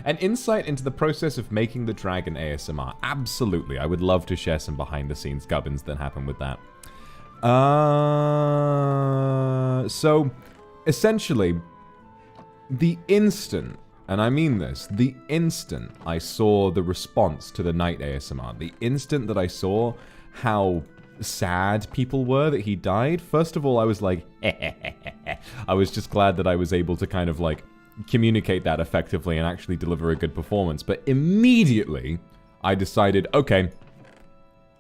An insight into the process of making the dragon ASMR. Absolutely, I would love to share some behind-the-scenes gubbins that happen with that. So, essentially, the instant, and I mean this, the instant I saw the response to the night ASMR, the instant that I saw how sad people were that he died, first of all, I was like, I was just glad that I was able to kind of like communicate that effectively and actually deliver a good performance. But immediately, I decided, okay,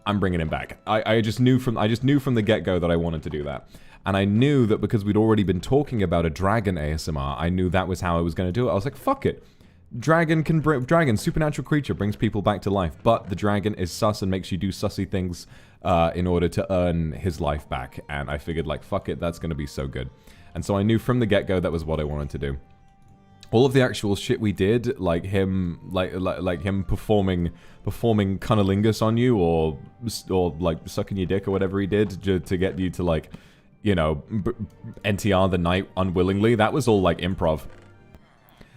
I'm bringing him back. I just knew from the get-go that I wanted to do that. And I knew that because we'd already been talking about a dragon ASMR, I knew that was how I was going to do it. I was like, fuck it. Dragon, supernatural creature, brings people back to life, but the dragon is sus and makes you do sussy things in order to earn his life back. And I figured, like, fuck it, that's going to be so good. And so I knew from the get-go that was what I wanted to do. All of the actual shit we did, like him, like him performing cunnilingus on you, or like sucking your dick or whatever he did to get you to, like, you know, NTR the night unwillingly. That was all like improv.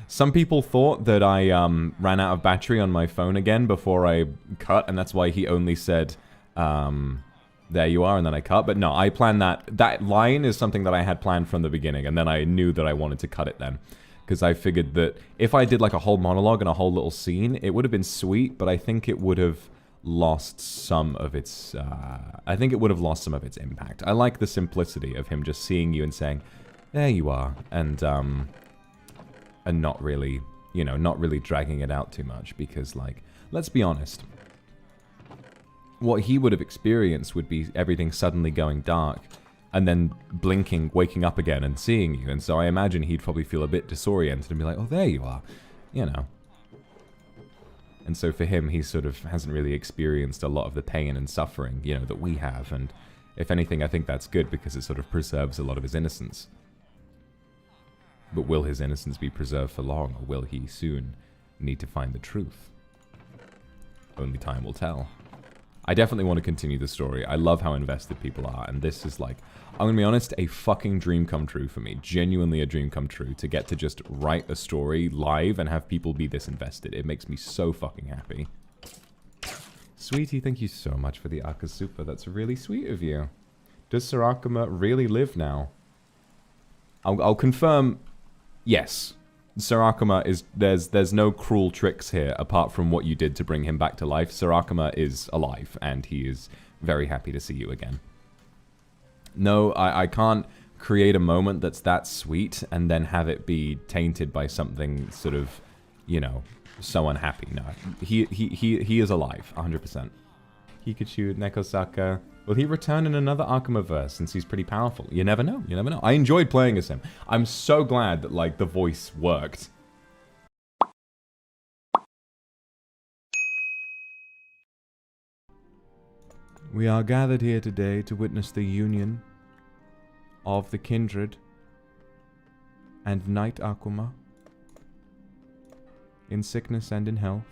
Some people thought that I ran out of battery on my phone again before I cut, and that's why he only said, there you are, and then I cut. But no, I planned that. That line is something that I had planned from the beginning, and then I knew that I wanted to cut it then. Because I figured that if I did like a whole monologue and a whole little scene, it would have been sweet, but I think it would have lost some of its, impact. I like the simplicity of him just seeing you and saying, there you are, and not really, you know, not really dragging it out too much, because, like, let's be honest, what he would have experienced would be everything suddenly going dark, and then blinking, waking up again and seeing you, and so I imagine he'd probably feel a bit disoriented and be like, oh, there you are, you know. And so for him, he sort of hasn't really experienced a lot of the pain and suffering, you know, that we have, and if anything, I think that's good, because it sort of preserves a lot of his innocence. But will his innocence be preserved for long, or will he soon need to find the truth? Only time will tell. I definitely want to continue the story. I love how invested people are, and this is like, I'm gonna be honest, a fucking dream come true for me. Genuinely a dream come true to get to just write a story live and have people be this invested. It makes me so fucking happy. Sweetie, thank you so much for the Akasupa. That's really sweet of you. Does Sir Akuma really live now? I'll confirm, yes. Sir Akuma is, there's no cruel tricks here apart from what you did to bring him back to life. Sir Akuma is alive, and he is very happy to see you again. No, I can't create a moment that's that sweet and then have it be tainted by something sort of, you know, so unhappy. No, he is alive, 100%. Pikachu, Nekosaka. Will he return in another Akuma-verse, since he's pretty powerful? You never know, you never know. I enjoyed playing as him. I'm so glad that, like, the voice worked. We are gathered here today to witness the union of the kindred and Knight Akuma in sickness and in health.